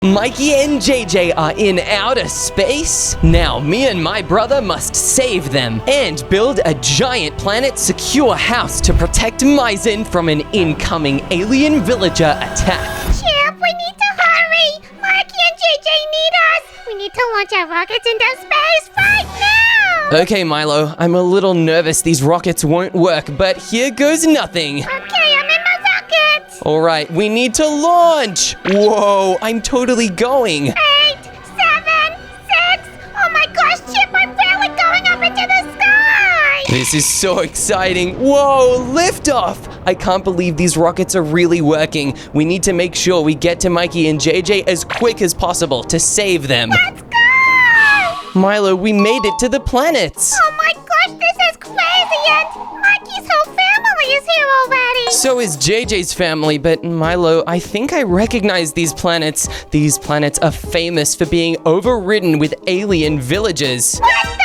Mikey and JJ are in outer space. Now, me and my brother must save them and build a giant planet-secure house to protect Maizen from an incoming alien villager attack. Chip, we need to hurry! Mikey and JJ need us! We need to launch our rockets into space right now! Okay, Milo, I'm a little nervous these rockets won't work, but here goes nothing. Okay, I'm in my rocket! All right, we need to launch! Whoa, I'm totally going! 8, 7, 6... Oh my gosh, Chip, I'm barely going up into the sky! This is so exciting! Whoa, liftoff! I can't believe these rockets are really working. We need to make sure we get to Mikey and JJ as quick as possible to save them. Let's go! Milo, we made it to the planets! Oh my gosh, this is crazy, and Mikey's whole family is here already! So is JJ's family, but Milo, I think I recognize these planets. These planets are famous for being overridden with alien villages. What the?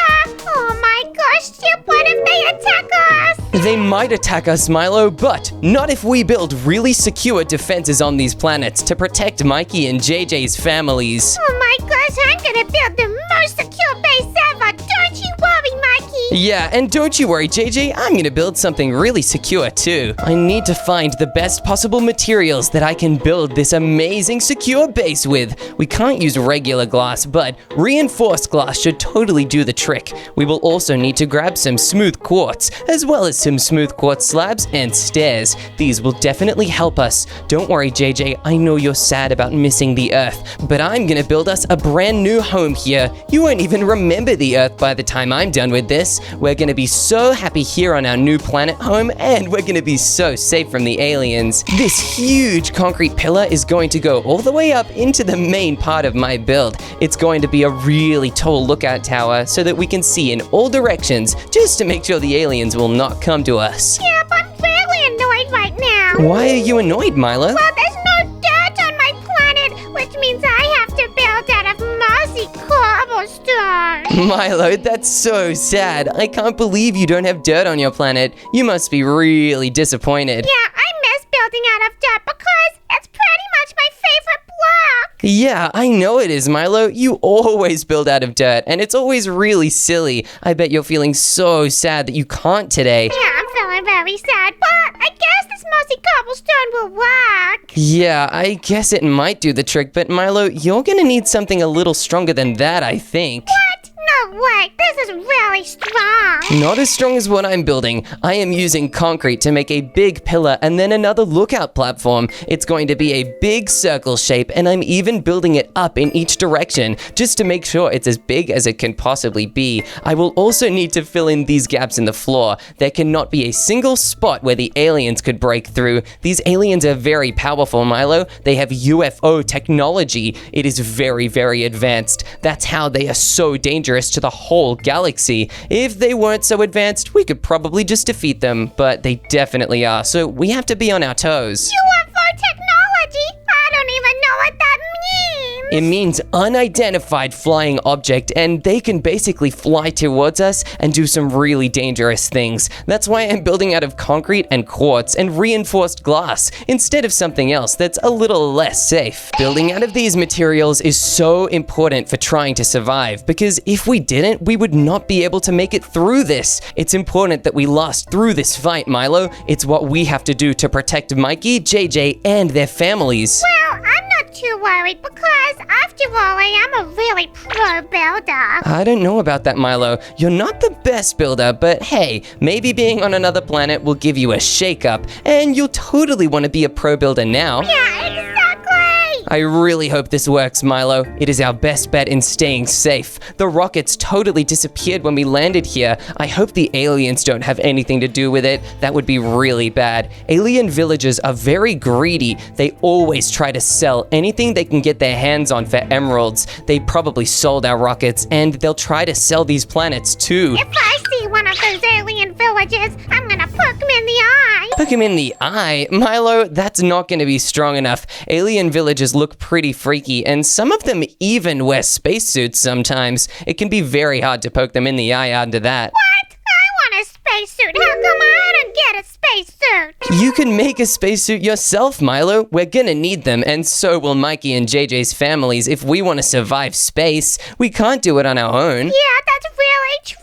Oh my gosh, Chip, what if they attack us? They might attack us, Milo, but not if we build really secure defenses on these planets to protect Mikey and JJ's families. Oh my gosh, I'm gonna build the most secure base ever! Don't you worry, Mikey! Yeah, and don't you worry, JJ, I'm gonna build something really secure too. I need to find the best possible materials that I can build this amazing secure base with. We can't use regular glass, but reinforced glass should totally do the trick. We will also need to grab some smooth quartz, as well as some smooth quartz slabs and stairs. These will definitely help us. Don't worry, JJ, I know you're sad about missing the Earth, but I'm gonna build us a brand new home here. You won't even remember the Earth by the time I'm done with this. We're gonna be so happy here on our new planet home, and we're gonna be so safe from the aliens. This huge concrete pillar is going to go all the way up into the main part of my build. It's going to be a really tall lookout tower so that we can see in all directions, just to make sure the aliens will not come to us. Chip, I'm really annoyed right now. Why are you annoyed, Milo? Well, there's no dirt on my planet, which means I have to build out of mossy cobblestone. Milo, that's so sad. I can't believe you don't have dirt on your planet. You must be really disappointed. Yeah, I miss building out of dirt because it's pretty much my favorite block. Yeah, I know it is, Milo. You always build out of dirt, and it's always really silly. I bet you're feeling so sad that you can't today. Yeah, I'm feeling very sad, but I guess this mossy cobblestone will work. Yeah, I guess it might do the trick, but Milo, you're gonna need something a little stronger than that, I think. What? No way, this is really strong. Not as strong as what I'm building. I am using concrete to make a big pillar and then another lookout platform. It's going to be a big circle shape, and I'm even building it up in each direction just to make sure it's as big as it can possibly be. I will also need to fill in these gaps in the floor. There cannot be a single spot where the aliens could break through. These aliens are very powerful, Milo. They have UFO technology. It is very, very advanced. That's how they are so dangerous to the whole galaxy. If they weren't so advanced, we could probably just defeat them, but they definitely are, so we have to be on our toes. UFO technology? I don't even know what that means. It means unidentified flying object, and they can basically fly towards us and do some really dangerous things. That's why I'm building out of concrete and quartz and reinforced glass instead of something else that's a little less safe. Building out of these materials is so important for trying to survive, because if we didn't, we would not be able to make it through this. It's important that we last through this fight, Milo. It's what we have to do to protect Mikey, JJ, and their families. Well, I'm not too worried because, after all, I am a really pro builder. I don't know about that, Milo. You're not the best builder, but hey, maybe being on another planet will give you a shake-up, and you'll totally want to be a pro builder now. Yeah, exactly. I really hope this works, Milo. It is our best bet in staying safe. The rockets totally disappeared when we landed here. I hope the aliens don't have anything to do with it. That would be really bad. Alien villagers are very greedy. They always try to sell anything they can get their hands on for emeralds. They probably sold our rockets, and they'll try to sell these planets too. If I see one of those alien villages, I'm gonna poke him in the eye. Poke him in the eye? Milo, that's not gonna be strong enough. Alien villagers look pretty freaky, and some of them even wear spacesuits sometimes. It can be very hard to poke them in the eye under that. What? I want a spacesuit. How come I don't get a spacesuit? You can make a spacesuit yourself, Milo. We're gonna need them, and so will Mikey and JJ's families if we want to survive space. We can't do it on our own. Yeah, that's really true.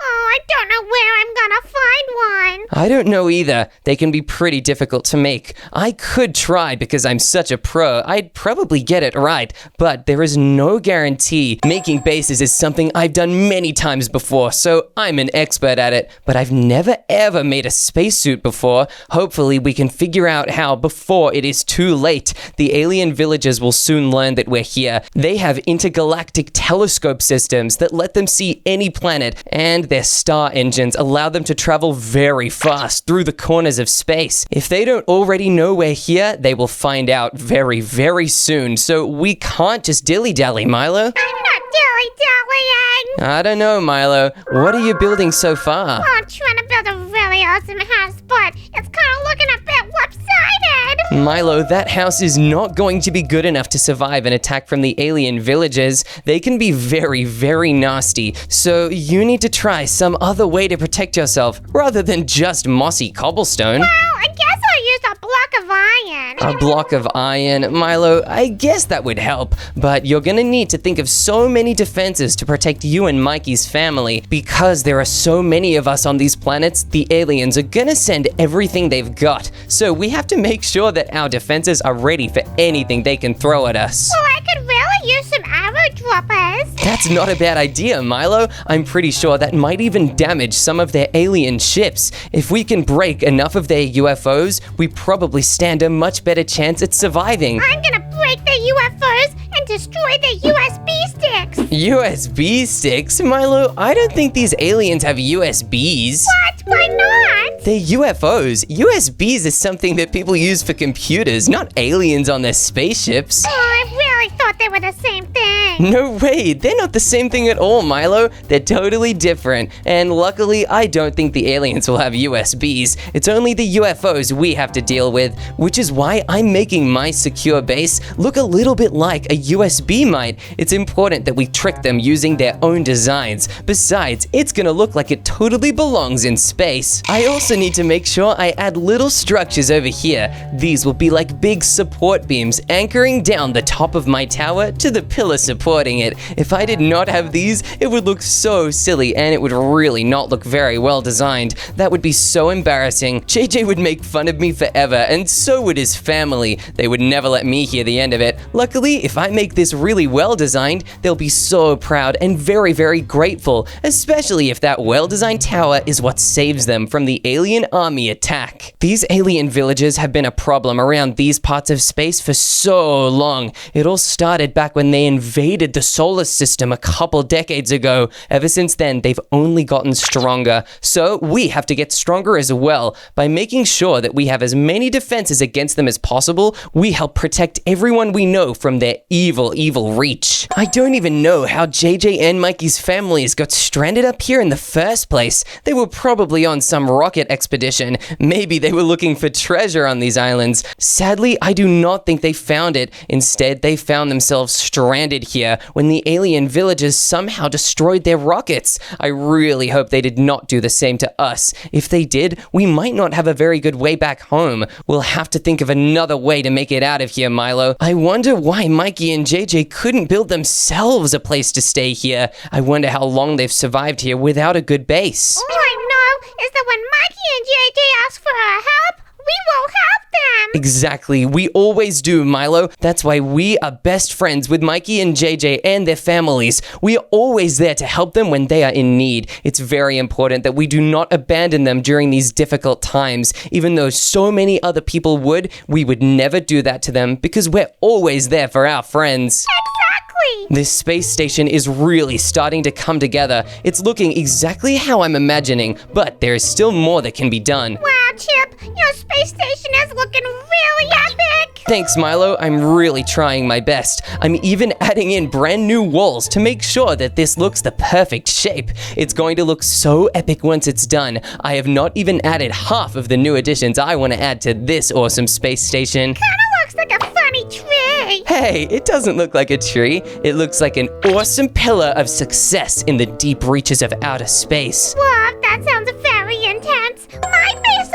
Oh, I don't know where I'm gonna find one. I don't know either. They can be pretty difficult to make. I could try because I'm such a pro. I'd probably get it right, but there is no guarantee. Making bases is something I've done many times before, so I'm an expert at it, but I've never ever made a spacesuit before. Hopefully we can figure out how before it is too late. The alien villagers will soon learn that we're here. They have intergalactic telescope systems that let them see any planet, and their star engines allow them to travel very fast through the corners of space. If they don't already know we're here, they will find out very, very soon, so we can't just dilly-dally, Milo. I'm not dilly-dallying. I don't know, Milo. What are you building so far? Well, I'm trying to build a really awesome house, but it's kind of looking a bit lopsided. Milo, that house is not going to be good enough to survive an attack from the alien villagers. They can be very, very nasty, so you need to try some other way to protect yourself rather than just mossy cobblestone. Well, I guess I'll use a block of iron. A block of iron, Milo, I guess that would help, but you're gonna need to think of so many defenses to protect you and Mikey's family. Because there are so many of us on these planets, the aliens are gonna send everything they've got, so we have to make sure that our defenses are ready for anything they can throw at us. Well, I could really use some arrow droppers. That's not a bad idea, Milo. I'm pretty sure that might even damage some of their alien ships. If we can break enough of their UFOs, we probably stand a much better chance at surviving. I'm gonna break the UFOs and destroy the USB sticks. USB sticks? Milo, I don't think these aliens have USBs. What? Why not? They're UFOs. USBs is something that people use for computers, not aliens on their spaceships. Oh, I really thought they were the same thing. No way, they're not the same thing at all, Milo. They're totally different. And luckily, I don't think the aliens will have USBs. It's only the UFOs we have to deal with, which is why I'm making my secure base look a little bit like a USB might. It's important that we trick them using their own designs. Besides, it's gonna look like it totally belongs in space. I also need to make sure I add little structures over here. These will be like big support beams anchoring down the top of my tower to the pillar supporting it. If I did not have these, it would look so silly and it would really not look very well designed. That would be so embarrassing. JJ would make fun of me forever, and so would his family. They would never let me hear the end of it. Luckily, if I make this really well designed, they'll be so proud and very, very grateful, especially if that well-designed tower is what saves them from the alien army attack. These alien villages have been a problem around these parts of space for so long. It all started back when they invaded the solar system a couple decades ago. Ever since then, they've only gotten stronger. So we have to get stronger as well. By making sure that we have as many defenses against them as possible, we help protect everyone we know from their evil, evil reach. I don't even know how JJ and Mikey's families got stranded up here in the first place. They were probably on some rocket expedition. Maybe they were looking for treasure on these islands. Sadly, I do not think they found it. Instead, they found themselves stranded here when the alien villagers somehow destroyed their rockets. I really hope they did not do the same to us. If they did, we might not have a very good way back home. We'll have to think of another way to make it out of here, Milo. I wonder why Mikey and JJ couldn't build themselves a place to stay here. I wonder how long they've survived here without a good base. All I know is that when Mikey and JJ ask for our help, we will help them. Exactly. We always do, Milo. That's why we are best friends with Mikey and JJ and their families. We are always there to help them when they are in need. It's very important that we do not abandon them during these difficult times. Even though so many other people would, we would never do that to them because we're always there for our friends. Exactly. This space station is really starting to come together. It's looking exactly how I'm imagining, but there is still more that can be done. Wow, Chip, your space station is looking really epic. Thanks, Milo. I'm really trying my best. I'm even adding in brand new walls to make sure that this looks the perfect shape. It's going to look so epic once it's done. I have not even added half of the new additions I want to add to this awesome space station. Kinda looks like a funny tree. Hey, it doesn't look like a tree. It looks like an awesome pillar of success in the deep reaches of outer space. Wow, that sounds very intense. My base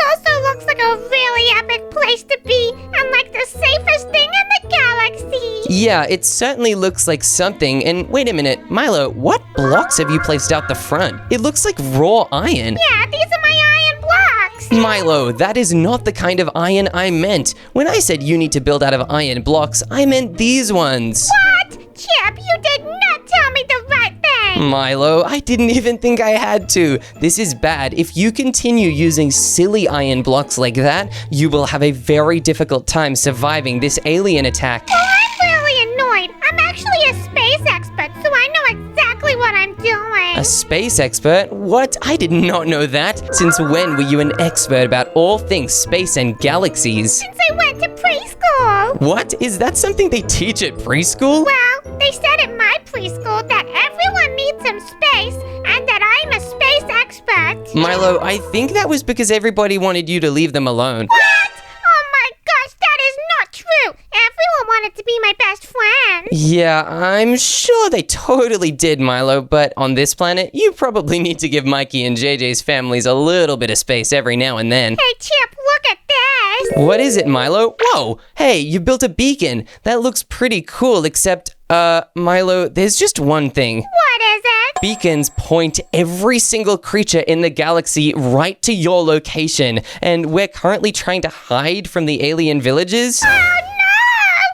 place to be and like the safest thing in the galaxy. Yeah, it certainly looks like something. And wait a minute, Milo, what blocks have you placed out the front? It looks like raw iron. Yeah, these are my iron blocks. Milo, that is not the kind of iron I meant. When I said you need to build out of iron blocks, I meant these ones. What? Chip, you did not tell me the right thing. Milo, I didn't even think I had to. This is bad. If you continue using silly iron blocks like that, you will have a very difficult time surviving this alien attack. Well, I'm really annoyed. I'm actually a space expert, so I know exactly what I'm doing. A space expert? What? I did not know that. Since when were you an expert about all things space and galaxies? Since I went to preschool. What? Is that something they teach at preschool? Well, they said at my preschool that everyone needs some space and that I'm a space expert. Milo, I think that was because everybody wanted you to leave them alone. What? Oh my gosh, that is not true. Everyone wanted to be my best friend. Yeah, I'm sure they totally did, Milo, but on this planet, you probably need to give Mikey and JJ's families a little bit of space every now and then. Hey, Chip, look at this. What is it, Milo? Whoa! Hey, you built a beacon. That looks pretty cool, except, Milo, there's just one thing. What is it? Beacons point every single creature in the galaxy right to your location, and we're currently trying to hide from the alien villages. Oh no!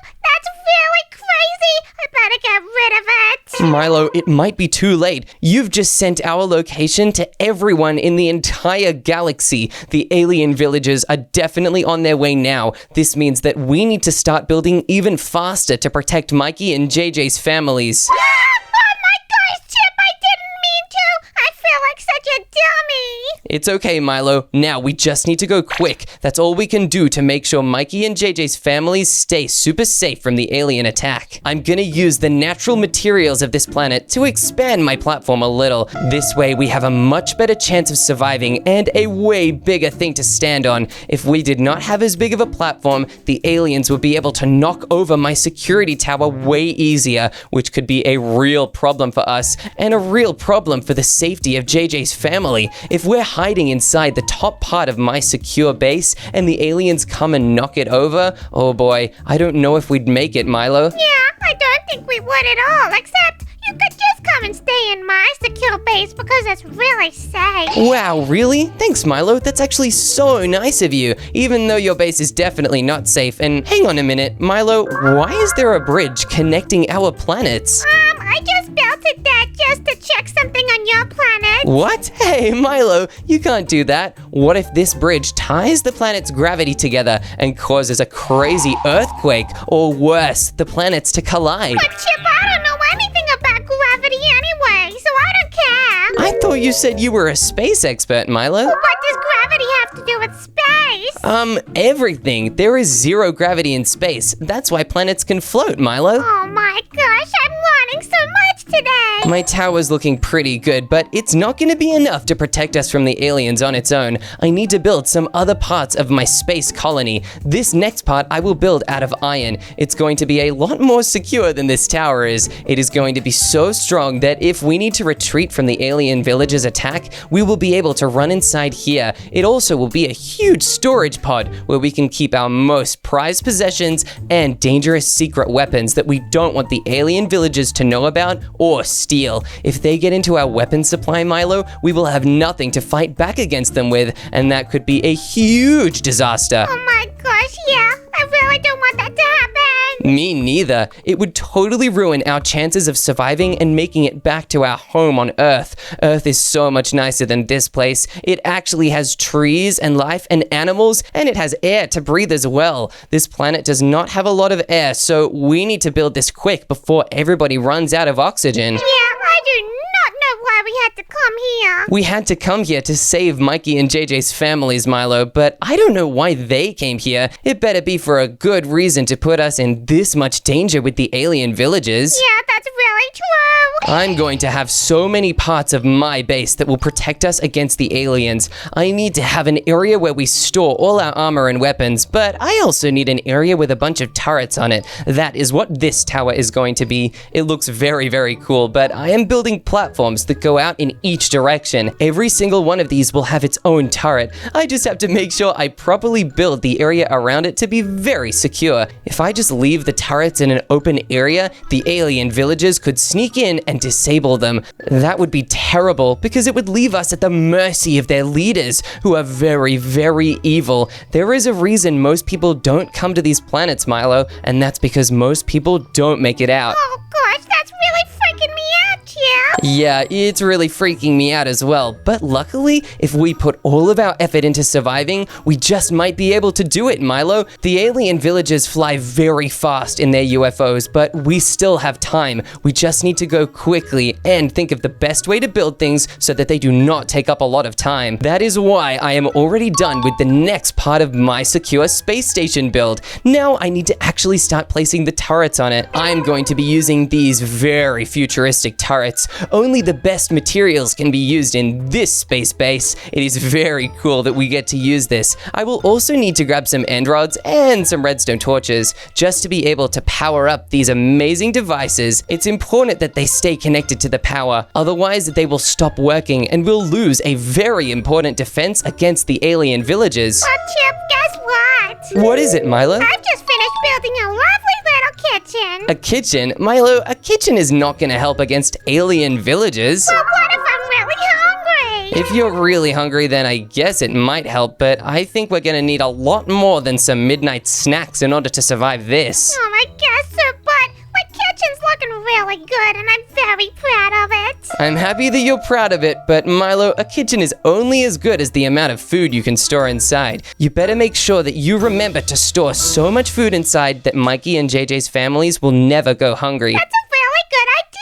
That's really crazy. I better get rid of it. Milo, it might be too late. You've just sent our location to everyone in the entire galaxy. The alien villagers are definitely on their way now. This means that we need to start building even faster to protect Mikey and JJ's families. Oh my gosh, Chip, I didn't mean to. I feel like such a dummy. It's okay, Milo. Now we just need to go quick. That's all we can do to make sure Mikey and JJ's families stay super safe from the alien attack. I'm gonna use the natural materials of this planet to expand my platform a little. This way we have a much better chance of surviving and a way bigger thing to stand on. If we did not have as big of a platform, the aliens would be able to knock over my security tower way easier, which could be a real problem for us and a real problem for the safety of JJ's family. If we're hiding inside the top part of my secure base and the aliens come and knock it over, oh boy, I don't know if we'd make it, Milo. Yeah, I don't think we would at all, except you could just come and stay in my secure base because it's really safe. Wow, really? Thanks, Milo. That's actually so nice of you, even though your base is definitely not safe. And hang on a minute, Milo, why is there a bridge connecting our planets? I just built it there just to check something on your planet. What? Hey, Milo, you can't do that. What if this bridge ties the planet's gravity together and causes a crazy earthquake, or worse, the planets to collide? But Chip, I don't know anything about gravity anyway, so I don't care. I thought you said you were a space expert, Milo. What does gravity have to do with space? Everything. There is zero gravity in space. That's why planets can float, Milo. Oh my gosh, I'm learning so much today. My tower's looking pretty good, but it's not going to be enough to protect us from the aliens on its own. I need to build some other parts of my space colony. This next part I will build out of iron. It's going to be a lot more secure than this tower is. It is going to be so strong that if we need to retreat from the alien village's attack, we will be able to run inside here. It also will be a huge storage pod where we can keep our most prized possessions and dangerous secret weapons that we don't want the alien villagers to know about or steal. If they get into our weapon supply, Milo, we will have nothing to fight back against them with, and that could be a huge disaster. Oh my gosh, yeah, I really don't want that to happen. Me neither. It would totally ruin our chances of surviving and making it back to our home on Earth. Earth is so much nicer than this place. It actually has trees and life and animals, and it has air to breathe as well. This planet does not have a lot of air, so we need to build this quick before everybody runs out of oxygen. Yeah, I do not know why we had to come here. We had to come here to save Mikey and JJ's families, Milo, but I don't know why they came here. It better be for a good reason to put us in this much danger with the alien villages. Yeah, that's really true. I'm going to have so many parts of my base that will protect us against the aliens. I need to have an area where we store all our armor and weapons, but I also need an area with a bunch of turrets on it. That is what this tower is going to be. It looks very, very cool, but I am building platforms that go out in each direction. Every single one of these will have its own turret. I just have to make sure I properly build the area around it to be very secure. If I just leave the turrets in an open area, the alien villagers could sneak in and disable them. That would be terrible because it would leave us at the mercy of their leaders, who are very, very evil. There is a reason most people don't come to these planets, Milo, and that's because most people don't make it out. Oh gosh, that's really freaking me out, Chip. Yeah, it's really freaking me out as well. But luckily, if we put all of our effort into surviving, we just might be able to do it, Milo. The alien villagers fly very fast in their UFOs, but we still have time. We just need to go quickly and think of the best way to build things so that they do not take up a lot of time. That is why I am already done with the next part of my secure space station build. Now I need to actually start placing the turrets on it. I'm going to be using these very futuristic turrets. Only the best materials can be used in this space base. It is very cool that we get to use this. I will also need to grab some end rods and some redstone torches just to be able to power up these amazing devices. It's important that they stay connected to the power, otherwise they will stop working and we'll lose a very important defense against the alien villagers. But Chip, guess what? What is it, Milo? I've just finished building a lovely little kitchen. A kitchen? Milo, a kitchen is not gonna help against alien villagers. But what if I'm really hungry? If you're really hungry, then I guess it might help, but I think we're gonna need a lot more than some midnight snacks in order to survive this. I guess so, but my kitchen's looking really good and I'm very proud of it. I'm happy that you're proud of it, but Milo, a kitchen is only as good as the amount of food you can store inside. You better make sure that you remember to store so much food inside that Mikey and JJ's families will never go hungry. That's a really good idea.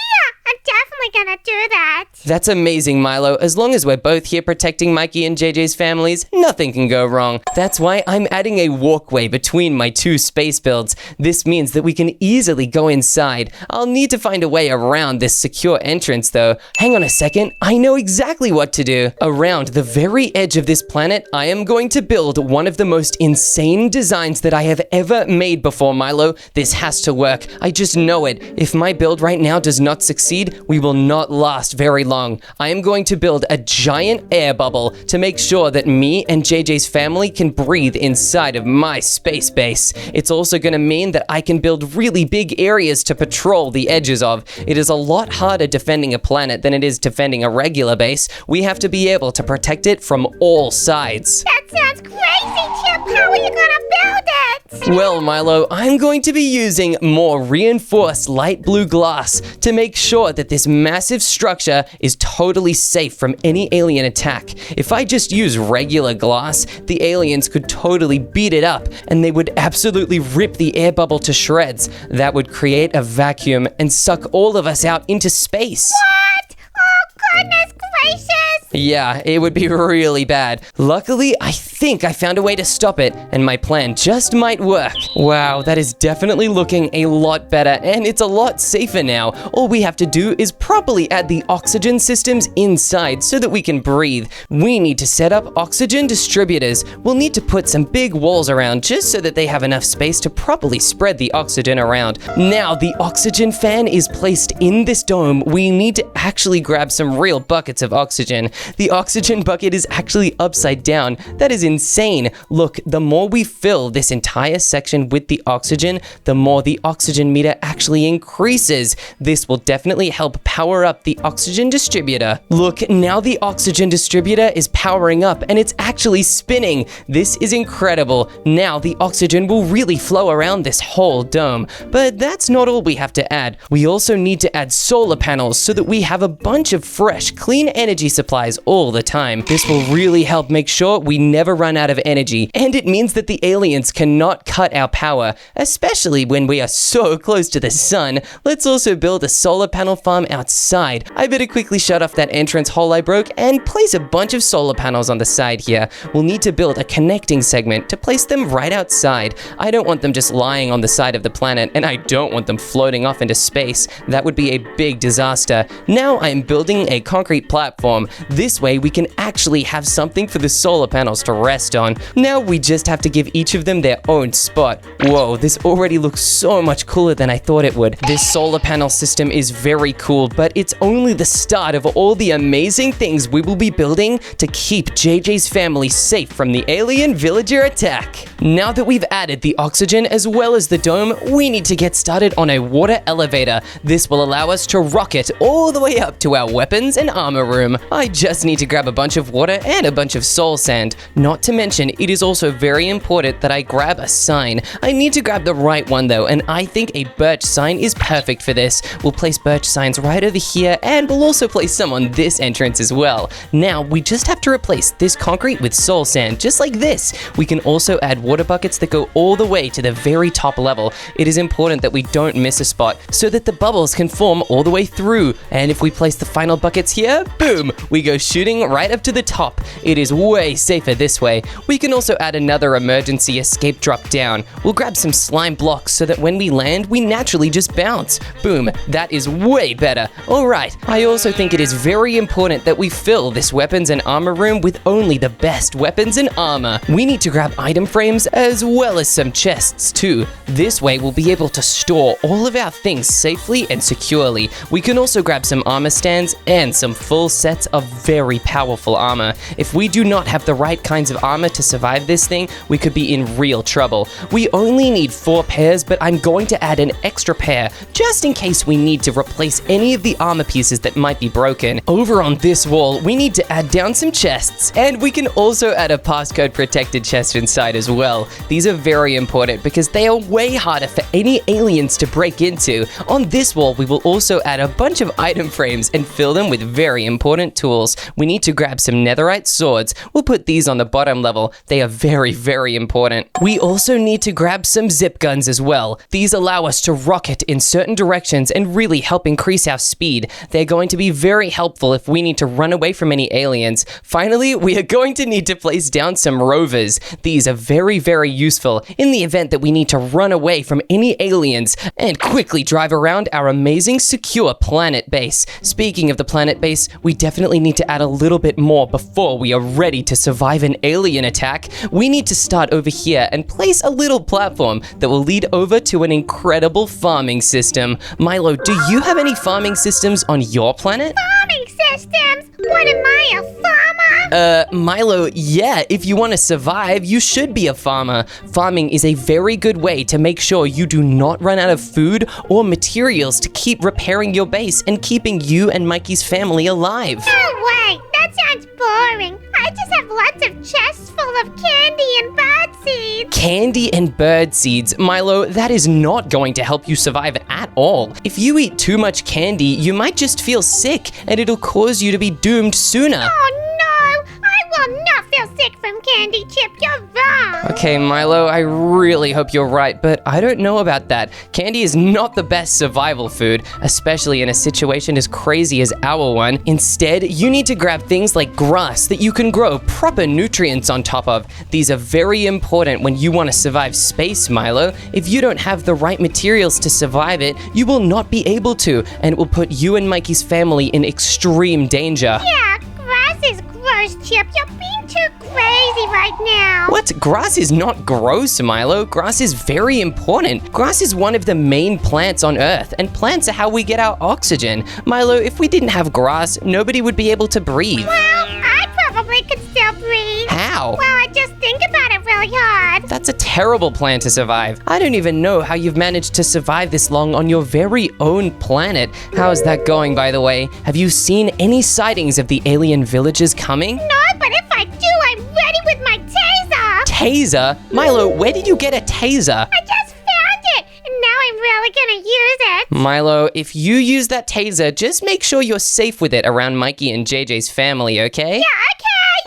I'm definitely gonna do that. That's amazing, Milo. As long as we're both here protecting Mikey and JJ's families, nothing can go wrong. That's why I'm adding a walkway between my two space builds. This means that we can easily go inside. I'll need to find a way around this secure entrance, though. Hang on a second. I know exactly what to do. Around the very edge of this planet, I am going to build one of the most insane designs that I have ever made before, Milo. This has to work. I just know it. If my build right now does not succeed, we will not last very long. I am going to build a giant air bubble to make sure that me and JJ's family can breathe inside of my space base. It's also going to mean that I can build really big areas to patrol the edges of. It is a lot harder defending a planet than it is defending a regular base. We have to be able to protect it from all sides. That sounds crazy, Chip. How are you gonna build it? Well, Milo, I'm going to be using more reinforced light blue glass to make sure that this massive structure is totally safe from any alien attack. If I just use regular glass, the aliens could totally beat it up and they would absolutely rip the air bubble to shreds. That would create a vacuum and suck all of us out into space. What? Oh, goodness gracious. Yeah, it would be really bad. Luckily, I think I found a way to stop it, and my plan just might work. Wow, that is definitely looking a lot better, and it's a lot safer now. All we have to do is properly add the oxygen systems inside so that we can breathe. We need to set up oxygen distributors. We'll need to put some big walls around just so that they have enough space to properly spread the oxygen around. Now, the oxygen fan is placed in this dome. We need to actually grab some real buckets of oxygen. The oxygen bucket is actually upside down. That is insane. Look, the more we fill this entire section with the oxygen, the more the oxygen meter actually increases. This will definitely help power up the oxygen distributor. Look, now the oxygen distributor is powering up and it's actually spinning. This is incredible. Now the oxygen will really flow around this whole dome. But that's not all we have to add. We also need to add solar panels so that we have a bunch of fresh, clean energy supplies supplies all the time. This will really help make sure we never run out of energy, and it means that the aliens cannot cut our power, especially when we are so close to the sun. Let's also build a solar panel farm outside. I better quickly shut off that entrance hole I broke and place a bunch of solar panels on the side here. We'll need to build a connecting segment to place them right outside. I don't want them just lying on the side of the planet, and I don't want them floating off into space. That would be a big disaster. Now I'm building a concrete platform. This way we can actually have something for the solar panels to rest on. Now we just have to give each of them their own spot. Whoa, this already looks so much cooler than I thought it would. This solar panel system is very cool, but it's only the start of all the amazing things we will be building to keep JJ's family safe from the alien villager attack. Now that we've added the oxygen as well as the dome, we need to get started on a water elevator. This will allow us to rocket all the way up to our weapons and armor room. I just need to grab a bunch of water and a bunch of soul sand. Not to mention, it is also very important that I grab a sign. I need to grab the right one though, and I think a birch sign is perfect for this. We'll place birch signs right over here, and we'll also place some on this entrance as well. Now, we just have to replace this concrete with soul sand, just like this. We can also add water buckets that go all the way to the very top level. It is important that we don't miss a spot so that the bubbles can form all the way through. And if we place the final buckets here, boom, we go shooting right up to the top. It is way safer this way. We can also add another emergency escape drop down. We'll grab some slime blocks so that when we land, we naturally just bounce. Boom, that is way better. All right, I also think it is very important that we fill this weapons and armor room with only the best weapons and armor. We need to grab item frames as well as some chests too. This way we'll be able to store all of our things safely and securely. We can also grab some armor stands and some full sets of very powerful armor. If we do not have the right kinds of armor to survive this thing, we could be in real trouble. We only need 4 pairs, but I'm going to add an extra pair just in case we need to replace any of the armor pieces that might be broken. Over on this wall, we need to add down some chests, and we can also add a passcode protected chest inside as well. These are very important because they are way harder for any aliens to break into. On this wall, we will also add a bunch of item frames and fill them with very important tools. We need to grab some netherite swords. We'll put these on the bottom level. They are very, very important. We also need to grab some zip guns as well. These allow us to rocket in certain directions and really help increase our speed. They're going to be very helpful if we need to run away from any aliens. Finally, we are going to need to place down some rovers. These are very, very useful in the event that we need to run away from any aliens and quickly drive around our amazing secure planet base. Speaking of the planet base, we definitely need to add a little bit more before we are ready to survive an alien attack. We need to start over here and place a little platform that will lead over to an incredible farming system. Milo, do you have any farming systems on your planet? Farming systems? What am I, a farmer? Milo, yeah, if you want to survive, you should be a farmer. Farming is a very good way to make sure you do not run out of food or materials to keep repairing your base and keeping you and Mikey's family alive. No way, that sounds boring. I just have lots of chests full of candy and bird seeds. Candy and bird seeds. Milo, that is not going to help you survive at all. If you eat too much candy, you might just feel sick and it'll cause you to be doomed sooner. Oh no, I will not feel sick from candy, Chip. You're wrong. Okay, Milo, I really hope you're right, but I don't know about that. Candy is not the best survival food, especially in a situation as crazy as our one. Instead, you need to grab things like grass that you can grow proper nutrients on top of. These are very important when you want to survive space, Milo. If you don't have the right materials to survive it, you will not be able to, and it will put you and Mikey's family in extreme danger. Yeah, grass is gross, Chip. You're being too crazy right now. What? Grass is not gross, Milo. Grass is very important. Grass is one of the main plants on Earth, and plants are how we get our oxygen. Milo, if we didn't have grass, nobody would be able to breathe. Well, I probably could still breathe. How? Well, I just think about it really hard. That's a terrible plan to survive. I don't even know how you've managed to survive this long on your very own planet. How's that going, by the way? Have you seen any sightings of the alien villagers coming? No, but if I do, I'm ready with my taser. Taser? Milo, where did you get a taser? I just found it, and now I'm really gonna use it. Milo, if you use that taser, just make sure you're safe with it around Mikey and JJ's family, okay? Yeah,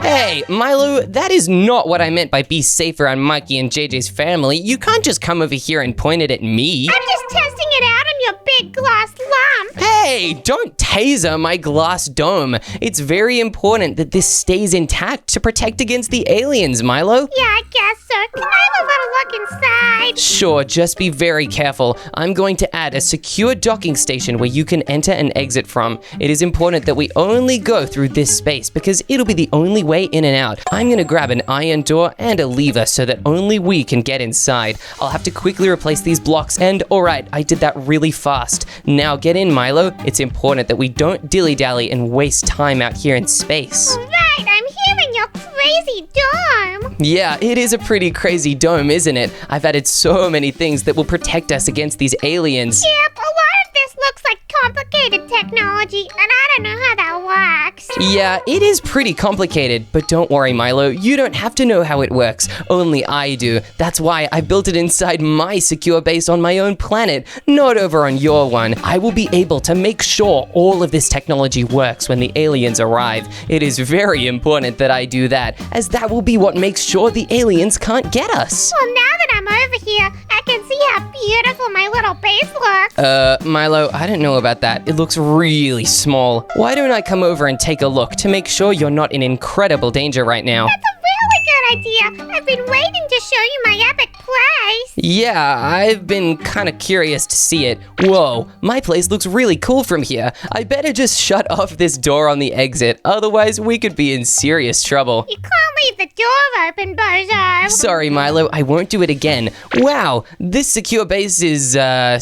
okay. Hey, Milo, that is not what I meant by be safe around Mikey and JJ's family. You can't just come over here and point it at me. I'm just testing it out on your big glass lump. Hey, don't taser my glass dome. It's very important that this stays intact to protect against the aliens, Milo. Yeah, I guess so. Can I have a little look inside? Sure, just be very careful. I'm going to add a secure docking station where you can enter and exit from. It is important that we only go through this space because it'll be the only way in and out. I'm gonna grab an iron door and a lever so that only we can get inside. I'll have to quickly replace these blocks and alright, I did that really fast. Now get in, Milo. It's important that we don't dilly-dally and waste time out here in space. Right, I'm here in your crazy dome. Yeah, it is a pretty crazy dome, isn't it? I've added so many things that will protect us against these aliens. Yep, a lot of this looks like complicated technology, and I don't know how that works. Yeah, it is pretty complicated, but don't worry, Milo. You don't have to know how it works. Only I do. That's why I built it inside my secure base on my own planet, not over on your one. I will be able to make sure all of this technology works when the aliens arrive. It is very important that I do that, as that will be what makes sure the aliens can't get us. Well, now that I'm over here, I can see how beautiful my little base looks. Milo, I don't know about that. It looks really small. Why don't I come over and take a look to make sure you're not in incredible danger right now? That's a really good idea. I've been waiting to show you my epic place. Yeah, I've been kind of curious to see it. Whoa, my place looks really cool from here. I better just shut off this door on the exit, otherwise we could be in serious trouble. You can't leave the door open, bozo. Sorry, Milo, I won't do it again. Wow, this secure base is,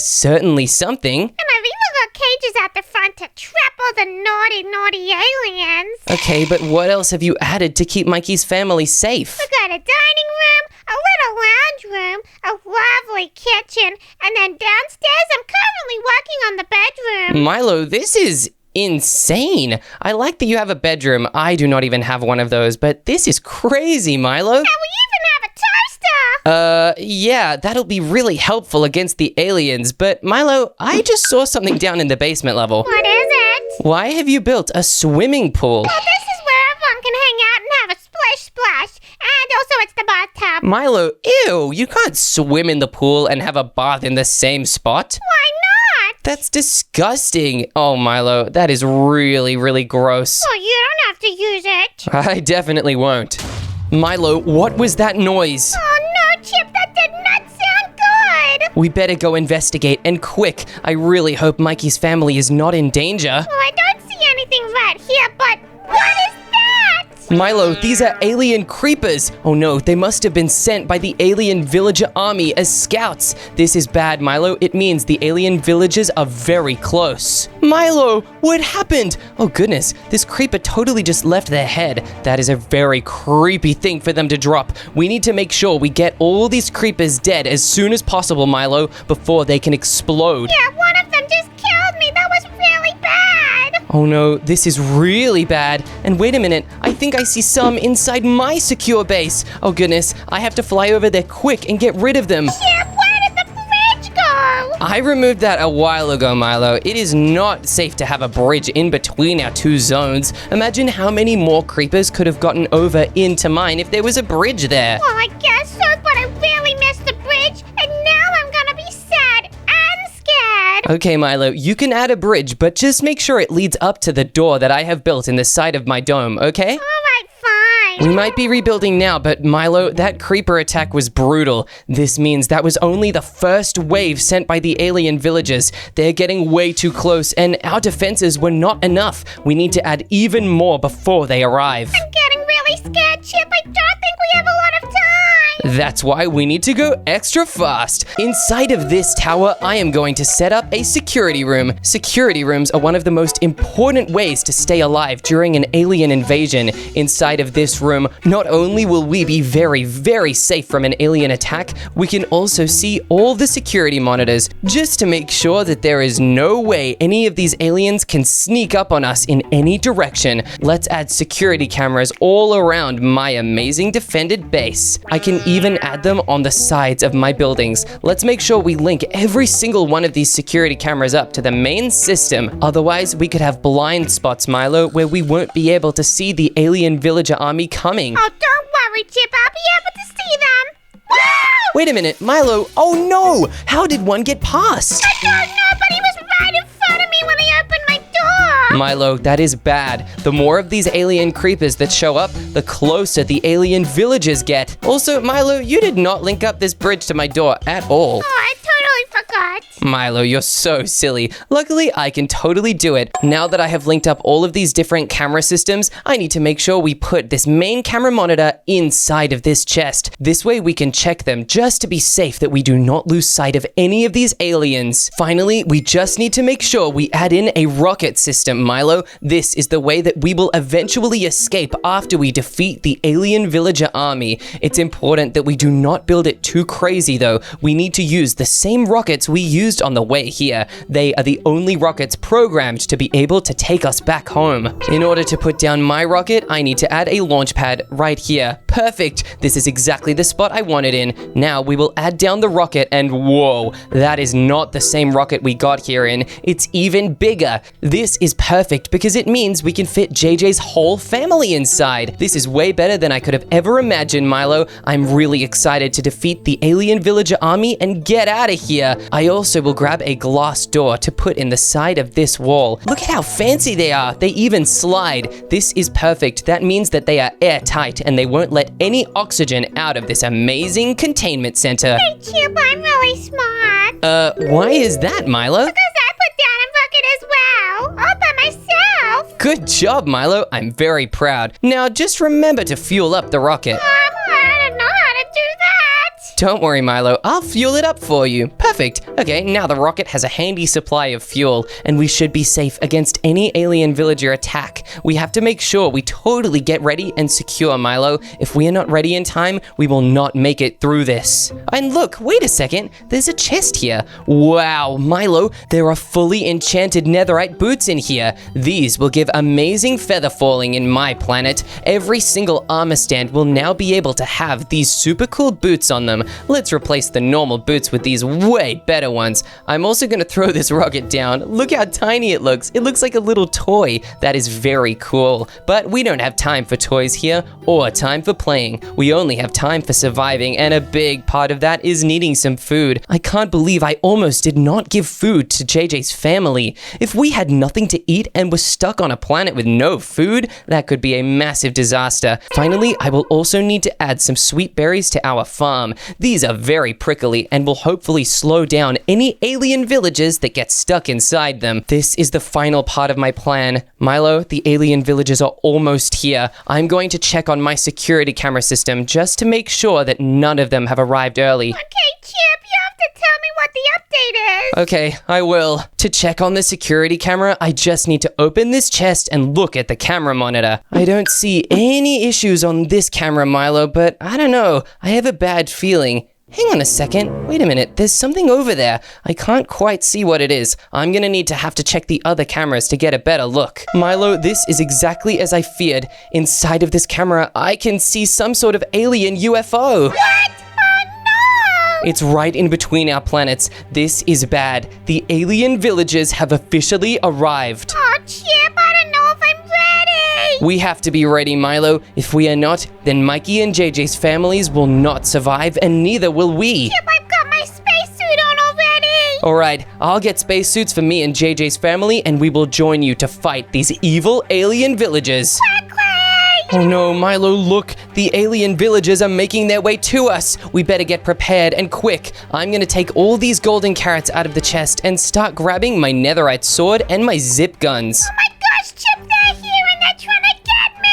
certainly something. And I've even got cages out the front to trap all the naughty aliens. Okay, but what else have you added to keep Mikey's family safe? We got a dining room, a little lounge room, a lovely kitchen, and then downstairs I'm currently working on the bedroom. Milo, this is insane. I like that you have a bedroom. I do not even have one of those, but this is crazy, Milo. And we even have a toaster. Yeah, that'll be really helpful against the aliens, but Milo, I just saw something down in the basement level. What is it? Why have you built a swimming pool? Well, this is where everyone can hang out and have a splash. And also it's the bathtub. Milo, ew, you can't swim in the pool and have a bath in the same spot. Why not? That's disgusting. Oh, Milo, that is really, really gross. Well, you don't have to use it. I definitely won't. Milo, what was that noise? Oh no, Chip, that did not sound good. We better go investigate, and quick. I really hope Mikey's family is not in danger. Well, I don't see anything right here, but what is that? Milo, these are alien creepers. Oh no, they must have been sent by the alien villager army as scouts. This is bad, Milo. It means the alien villagers are very close. Milo, what happened? Oh goodness, this creeper totally just left their head. That is a very creepy thing for them to drop. We need to make sure we get all these creepers dead as soon as possible, Milo, before they can explode. Yeah, one of them just killed me. That was really bad. Oh no, this is really bad. And wait a minute, I think I see some inside my secure base. Oh goodness, I have to fly over there quick and get rid of them. Chip, where did the bridge go? I removed that a while ago, Milo. It is not safe to have a bridge in between our two zones. Imagine how many more creepers could have gotten over into mine if there was a bridge there. Well, I guess so, but I really missed the bridge, and now I'm gonna be sad and scared. Okay, Milo, you can add a bridge, but just make sure it leads up to the door that I have built in the side of my dome, okay? All right, fine. We might be rebuilding now, but Milo, that creeper attack was brutal. This means that was only the first wave sent by the alien villagers. They're getting way too close, and our defenses were not enough. We need to add even more before they arrive. I'm getting really scared, Chip. I don't think we have a lot of time. That's why we need to go extra fast. Inside of this tower, I am going to set up a security room. Security rooms are one of the most important ways to stay alive during an alien invasion. Inside of this room, not only will we be very, very safe from an alien attack, we can also see all the security monitors, just to make sure that there is no way any of these aliens can sneak up on us in any direction. Let's add security cameras all around my amazing defended base. I can even add them on the sides of my buildings. Let's make sure we link every single one of these security cameras up to the main system. Otherwise, we could have blind spots, Milo, where we won't be able to see the alien villager army coming. Oh, don't worry, Chip. I'll be able to see them. Wow! Wait a minute, Milo. Oh no! How did one get past? I don't know, but he was right in front of me when I opened my door. Milo, that is bad. The more of these alien creepers that show up, the closer the alien villagers get. Also, Milo, you did not link up this bridge to my door at all. Oh, I totally forgot. Milo, you're so silly. Luckily, I can totally do it. Now that I have linked up all of these different camera systems, I need to make sure we put this main camera monitor inside of this chest. This way we can check them just to be safe that we do not lose sight of any of these aliens. Finally, we just need to make sure we add in a rocket system, Milo. This is the way that we will eventually escape after we defeat the alien villager army. It's important that we do not build it too crazy though. We need to use the same rockets we used on the way here. They are the only rockets programmed to be able to take us back home. In order to put down my rocket, I need to add a launch pad right here. Perfect! This is exactly the spot I wanted in. Now we will add down the rocket and whoa, that is not the same rocket we got here in. It's even bigger. This is perfect because it means we can fit JJ's whole family inside. This is way better than I could have ever imagined, Milo. I'm really excited to defeat the alien villager army and get out of here. I also will grab a glass door to put in the side of this wall. Look at how fancy they are. They even slide. This is perfect. That means that they are airtight and they won't let any oxygen out of this amazing containment center. Hey, Chip, I'm really smart. Why is that, Milo? Because I put down a rocket as well. All by myself. Good job, Milo. I'm very proud. Now just remember to fuel up the rocket. I don't know how to do that. Don't worry, Milo. I'll fuel it up for you. Perfect. Okay, now the rocket has a handy supply of fuel, and we should be safe against any alien villager attack. We have to make sure we totally get ready and secure, Milo. If we are not ready in time, we will not make it through this. And look, wait a second. There's a chest here. Wow, Milo, there are fully enchanted netherite boots in here. These will give amazing feather falling in my planet. Every single armor stand will now be able to have these super cool boots on them. Let's replace the normal boots with these way better ones. I'm also going to throw this rocket down. Look how tiny it looks. It looks like a little toy. That is very cool. But we don't have time for toys here or time for playing. We only have time for surviving, and a big part of that is needing some food. I can't believe I almost did not give food to JJ's family. If we had nothing to eat and were stuck on a planet with no food, that could be a massive disaster. Finally, I will also need to add some sweet berries to our farm. These are very prickly and will hopefully slow down any alien villages that get stuck inside them. This is the final part of my plan. Milo, the alien villages are almost here. I'm going to check on my security camera system just to make sure that none of them have arrived early. Okay, Chip, you have to tell me what the update is. Okay, I will. To check on the security camera, I just need to open this chest and look at the camera monitor. I don't see any issues on this camera, Milo, but I don't know. I have a bad feeling. Hang on a second. Wait a minute. There's something over there. I can't quite see what it is. I'm gonna need to have to check the other cameras to get a better look. Milo, this is exactly as I feared. Inside of this camera, I can see some sort of alien UFO. What? Oh, no! It's right in between our planets. This is bad. The alien villages have officially arrived. Oh, Chip, I don't know if I'm ready. We have to be ready, Milo. If we are not, then Mikey and JJ's families will not survive, and neither will we. Chip, I've got my spacesuit on already. Alright, I'll get spacesuits for me and JJ's family, and we will join you to fight these evil alien villagers. Quickly! Oh no, Milo, look! The alien villagers are making their way to us! We better get prepared and quick! I'm gonna take all these golden carrots out of the chest and start grabbing my netherite sword and my zip guns. Oh my gosh, Chip, they're here and they're trying to get me!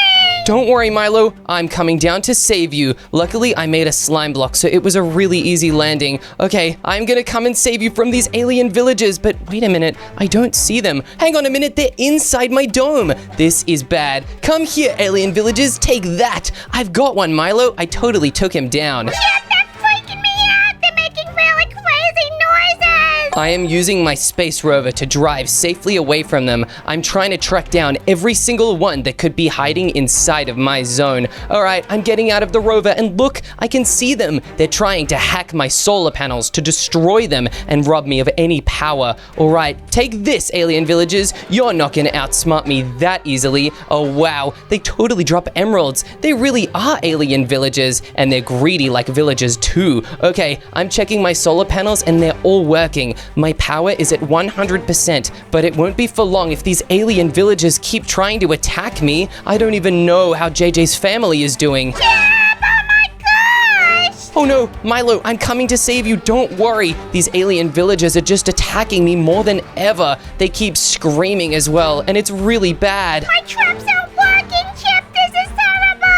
Don't worry, Milo. I'm coming down to save you. Luckily, I made a slime block, so it was a really easy landing. Okay, I'm gonna come and save you from these alien villagers, but wait a minute. I don't see them. Hang on a minute, they're inside my dome. This is bad. Come here, alien villagers. Take that. I've got one, Milo. I totally took him down. Chip, they're freaking me out. They're making really crazy noises. I am using my space rover to drive safely away from them. I'm trying to track down every single one that could be hiding inside of my zone. All right, I'm getting out of the rover and look, I can see them. They're trying to hack my solar panels to destroy them and rob me of any power. All right, take this, alien villagers. You're not gonna outsmart me that easily. Oh wow, they totally drop emeralds. They really are alien villagers, and they're greedy like villagers too. Okay, I'm checking my solar panels and they're all working. My power is at 100%, but it won't be for long if these alien villagers keep trying to attack me. I don't even know how JJ's family is doing. Chip, oh my gosh! Oh no, Milo, I'm coming to save you. Don't worry. These alien villagers are just attacking me more than ever. They keep screaming as well, and it's really bad. My traps aren't working, Chip. This is terrible.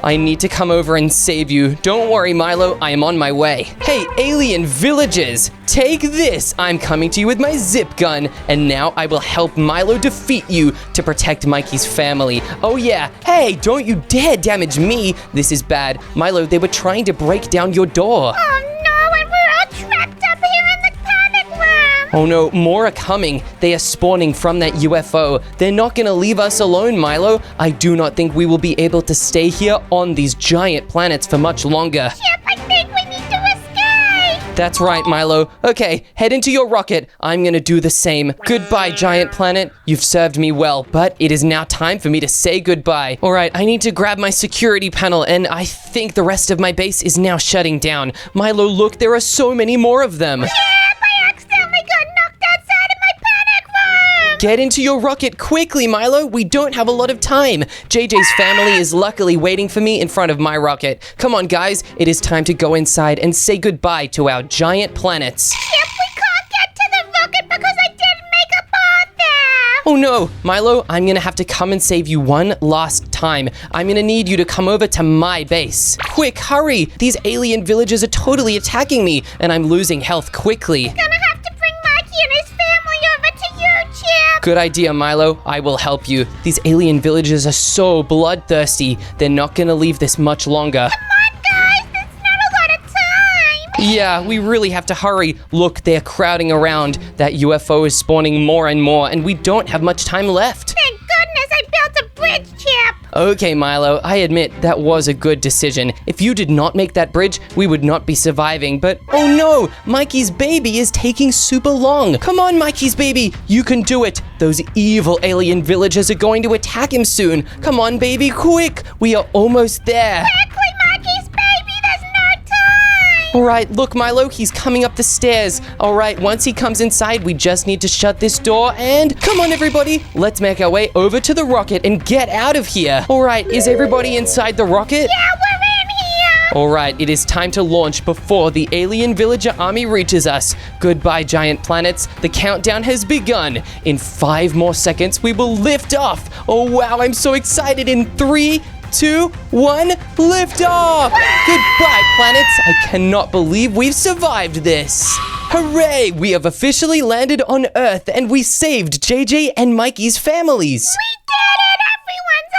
I need to come over and save you. Don't worry, Milo, I am on my way. Hey, alien villagers, take this. I'm coming to you with my zip gun, and now I will help Milo defeat you to protect Mikey's family. Oh yeah, hey, don't you dare damage me. This is bad. Milo, they were trying to break down your door. Oh no, and we're all trapped up here in the panic room. Oh no, more are coming. They are spawning from that UFO. They're not gonna leave us alone, Milo. I do not think we will be able to stay here on these giant planets for much longer. Chip, I think we need to escape. That's right, Milo. Okay, head into your rocket. I'm gonna do the same. Goodbye, giant planet. You've served me well, but it is now time for me to say goodbye. All right, I need to grab my security panel, and I think the rest of my base is now shutting down. Milo, look, there are so many more of them. Chip, I accidentally got knocked outside of my panic room. Get into your rocket quickly, Milo. We don't have a lot of time. JJ's family is luckily waiting for me in front of my rocket. Come on, guys. It is time to go inside and say goodbye to our giant planets. Chip, we can't get to the rocket because I didn't make a path there. Oh no, Milo, I'm gonna have to come and save you one last time. I'm gonna need you to come over to my base. Quick, hurry! These alien villagers are totally attacking me, and I'm losing health quickly. Gonna have to bring Mikey and his family over to you, Chip. Good idea, Milo. I will help you. These alien villagers are so bloodthirsty. They're not gonna leave this much longer. Come on, guys, there's not a lot of time. Yeah, we really have to hurry. Look, they're crowding around. That UFO is spawning more and more, and we don't have much time left. Thank goodness I built a bridge, Chip. Okay, Milo, I admit that was a good decision. If you did not make that bridge, we would not be surviving, but oh no, Mikey's baby is taking super long. Come on, Mikey's baby, you can do it. Those evil alien villagers are going to attack him soon. Come on, baby, quick, we are almost there. Quickly, Mikey's baby, there's no time. All right, look, Milo, he's coming up the stairs. All right, once he comes inside, we just need to shut this door and come on, everybody. Let's make our way over to the rocket and get out of here. All right, is everybody inside the rocket? Yeah, we're in here. All right, it is time to launch before the alien villager army reaches us. Goodbye, giant planets. The countdown has begun. In 5 more seconds, we will lift off. Oh, wow, I'm so excited. In 3, 2, 1, lift off! Goodbye, planets. I cannot believe we've survived this. Hooray! We have officially landed on Earth and we saved JJ and Mikey's families. We did it! Everyone's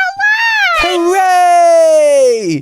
alive! Hooray!